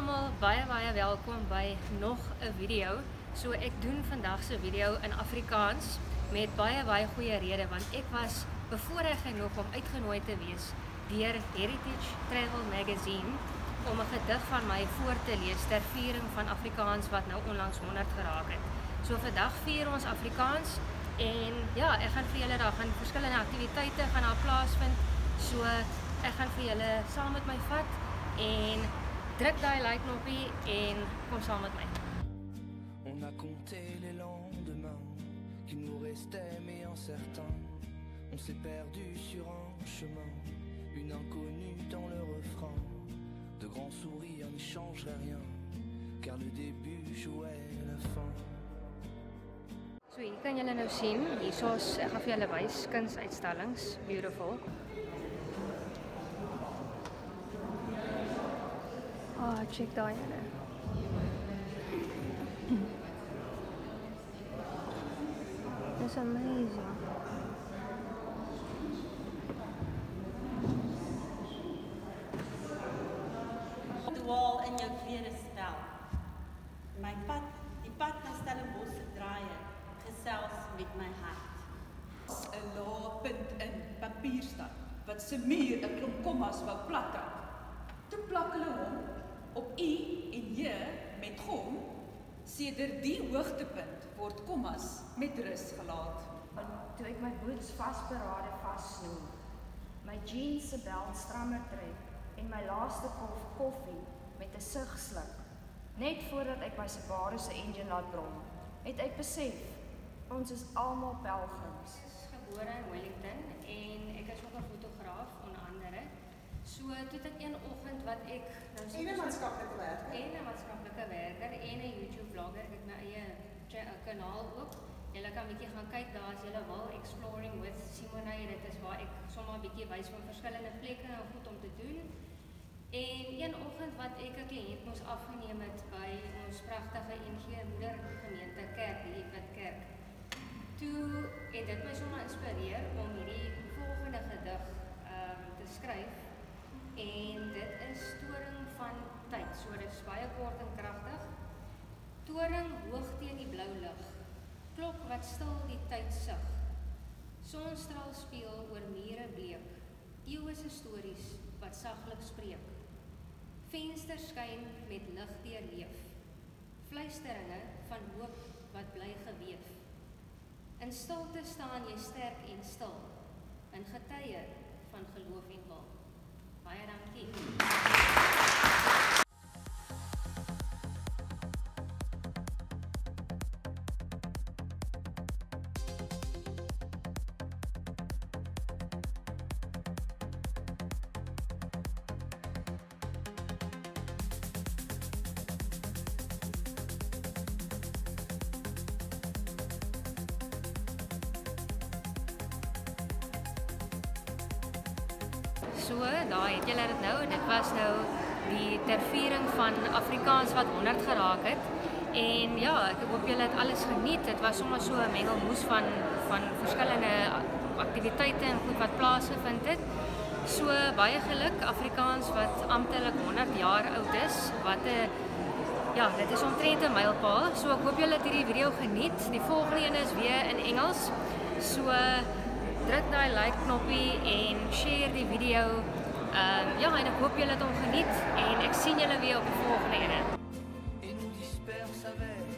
almal baie welkom by nog 'n video. So ek doen vandag se video in Afrikaans met baie goeie rede, want ek was bevoorreg genoeg om uitgenooi te wees deur Heritage Travel Magazine om 'n gedig van my voor te lees ter viering van Afrikaans wat nou onlangs 100 geraak het. So vandag vier ons Afrikaans en ja, ek gaan vir julle daar gaan verskillende aktiwiteite gaan daar plaasvind. So ek gaan vir julle saam met my vat en druk daai like knoppie en kom saam met my. On a compté les lendemains qui nous restaient mais incertains. On s'est perdu sur un chemin, une inconnue dans le refrain. De grands sourires n'y changeraient rien, car le début jouait la fin. So hier kan julle nou sien, hiersoos ek gaan vir julle wys kunsuitstallings, beautiful. Check daai ene. It's amazing. Op die wal in jou klere stel. My pad, die pad na Stellenbosch se draaie, gesels met my hart. 'n laagpunt in papierstad wat se muur 'n klomp kommas wou plattrap. Toe plak hulle hom op U en J met gom. Sedert die hoogtepunt word kommas met rus gelaat. Toe ek my boots vasberade vassnoer, my jeans se belt strammer trek en my laaste kop koffie met 'n sug sluk, net voordat ek by Subaru se engine laat brom, het ek besef ons is almal pelgrims. Ek is gebore in Wellington en ek is ook 'n fotograaf onder andere. So toe ek een oggend wat ek nou En 'n maatskaplike werker. En 'n maatskaplike werker en 'n YouTube blogger, ek het my eie kanaal ook. Julle kan 'n bietjie gaan kyk daar as julle wil, Exploring with Simone. Dit is waar ek sommer 'n bietjie wys van verskillende plekke en goed om te doen. En een oggend wat ek 'n kliënt moes afgeneem het by ons pragtige NG Moedergemeente Kerk, die Witkerk. Toe het dit my sommer inspireer om hierdie volgende gedig te skryf. En dit is Toring van tyd. So dit is baie kort en kragtig. Toring hoog teen die blou lug. Klok wat stil die tyd sug. Sonstraal speel oor mure bleek. Eeue se stories wat saglik spreek. Vensters skyn met lig deurleef. Fluisteringe van hoop wat bly geweef. In stilte staan jy sterk en stil. In getuie van geloof en wil. Baie dankie. So, daar het julle dit nou. Dit was nou die terviering van Afrikaans wat 100 geraak het. En ja, ek hoop julle het alles geniet. Dit was sommer so 'n mengelmoes van verskillende aktiwiteite en goed wat plaasgevind het. So baie geluk Afrikaans wat amptelik 100 jaar oud is. Ja, dit is omtrent 'n mylpaal. So ek hoop julle het hierdie video geniet. Die volgende een is weer in Engels. So druk daai like knoppie en share die video. Ja, en ek hoop julle het hom geniet en ek sien julle weer op die volgende ene. Et nous disperse avec